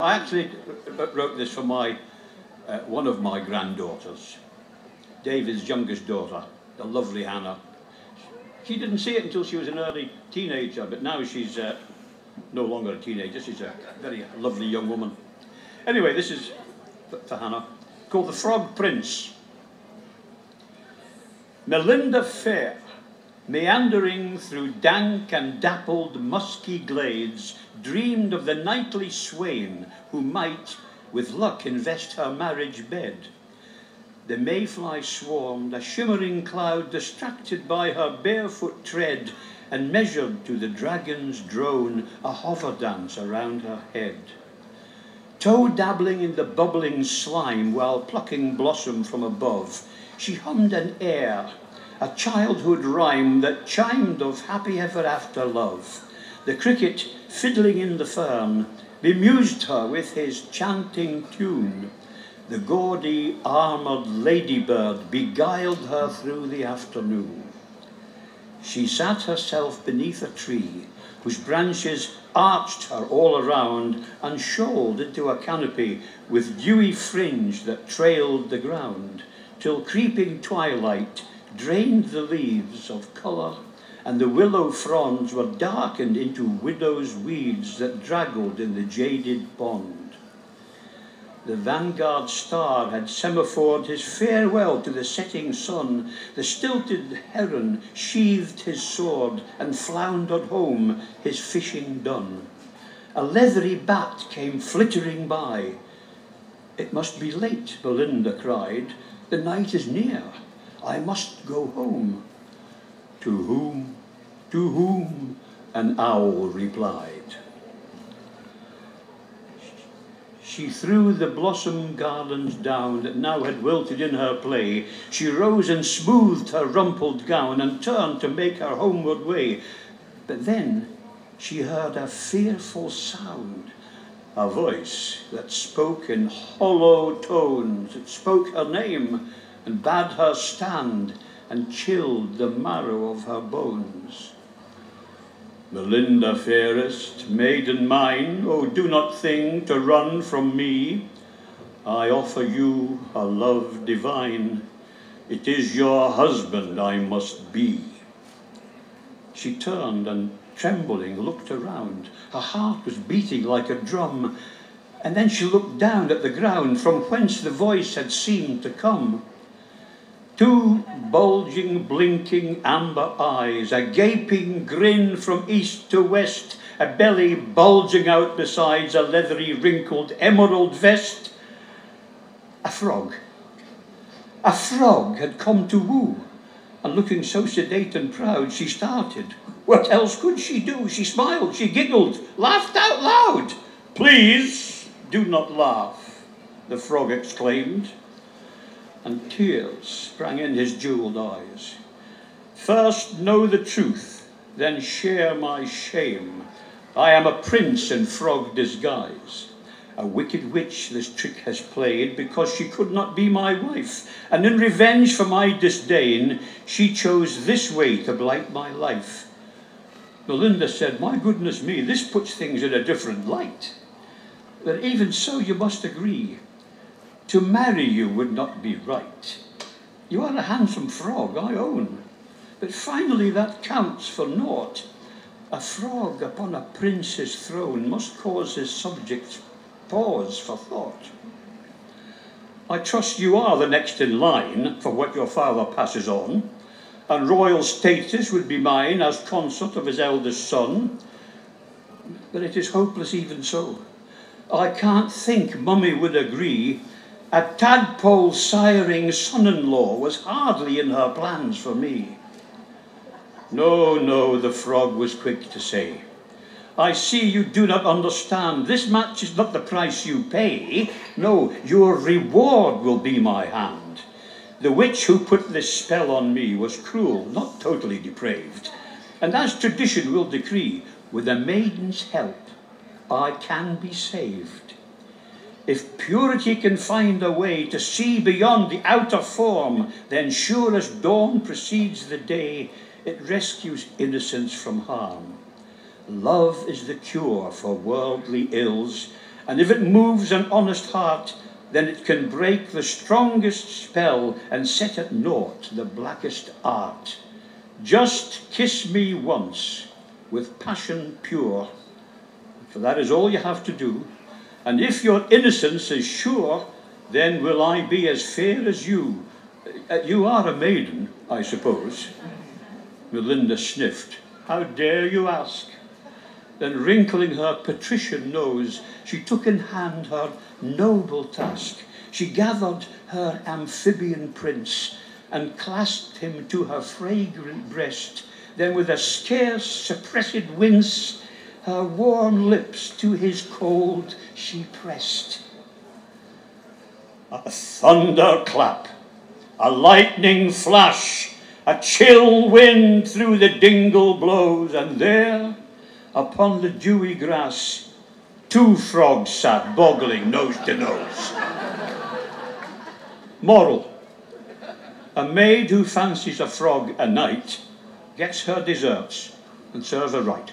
I actually wrote this for one of my granddaughters, David's youngest daughter, the lovely Hannah. She didn't see it until she was an early teenager, but now she's no longer a teenager. She's a very lovely young woman. Anyway, this is for Hannah, called The Frog Prince. Melinda fair, meandering through dank and dappled musky glades, dreamed of the knightly swain who might, with luck, invest her marriage bed. The mayfly swarmed, a shimmering cloud distracted by her barefoot tread, and measured to the dragon's drone a hover dance around her head. Toe dabbling in the bubbling slime while plucking blossom from above, she hummed an air, a childhood rhyme that chimed of happy ever after love. The cricket, fiddling in the fern, bemused her with his chanting tune. The gaudy, armoured ladybird beguiled her through the afternoon. She sat herself beneath a tree, whose branches arched her all around and shoaled into a canopy with dewy fringe that trailed the ground, till creeping twilight drained the leaves of colour, and the willow fronds were darkened into widow's weeds that draggled in the jaded pond. The vanguard star had semaphored his farewell to the setting sun. The stilted heron sheathed his sword and floundered home, his fishing done. A leathery bat came flittering by. "It must be late," Belinda cried. "The night is near. I must go home." "To whom? To whom?" an owl replied. She threw the blossom garlands down that now had wilted in her play. She rose and smoothed her rumpled gown and turned to make her homeward way. But then she heard a fearful sound, a voice that spoke in hollow tones. It spoke her name and bade her stand, and chilled the marrow of her bones. "Melinda fairest, maiden mine, oh, do not think to run from me. I offer you a love divine. It is your husband I must be." She turned and, trembling, looked around. Her heart was beating like a drum. And then she looked down at the ground from whence the voice had seemed to come. Two bulging, blinking amber eyes, a gaping grin from east to west, a belly bulging out besides a leathery, wrinkled emerald vest. A frog. A frog had come to woo, and looking so sedate and proud, she started. What else could she do? She smiled, she giggled, laughed out loud. "Please do not laugh," the frog exclaimed, and tears sprang in his jewelled eyes. "First know the truth, then share my shame. I am a prince in frog disguise. A wicked witch this trick has played because she could not be my wife, and in revenge for my disdain, she chose this way to blight my life." Belinda said, "My goodness me, this puts things in a different light. But even so, you must agree. To marry you would not be right. You are a handsome frog, I own, but finally that counts for naught. A frog upon a prince's throne must cause his subjects pause for thought. I trust you are the next in line for what your father passes on, and royal status would be mine as consort of his eldest son. But it is hopeless even so. I can't think Mummy would agree. A tadpole siring son-in-law was hardly in her plans for me." "No, no," the frog was quick to say. "I see you do not understand. This match is not the price you pay. No, your reward will be my hand. The witch who put this spell on me was cruel, not totally depraved. And as tradition will decree, with a maiden's help, I can be saved. If purity can find a way to see beyond the outer form, then sure as dawn precedes the day, it rescues innocence from harm. Love is the cure for worldly ills, and if it moves an honest heart, then it can break the strongest spell and set at naught the blackest art. Just kiss me once with passion pure, for that is all you have to do, and if your innocence is sure, then will I be as fair as you. You are a maiden, I suppose. Melinda sniffed. How dare you ask? Then wrinkling her patrician nose, she took in hand her noble task. She gathered her amphibian prince and clasped him to her fragrant breast. Then with a scarce suppressed wince, her warm lips to his cold she pressed. A thunderclap, a lightning flash, a chill wind through the dingle blows, and there, upon the dewy grass, 2 frogs sat boggling nose to nose. Moral: a maid who fancies a frog a night gets her deserts and serves her right.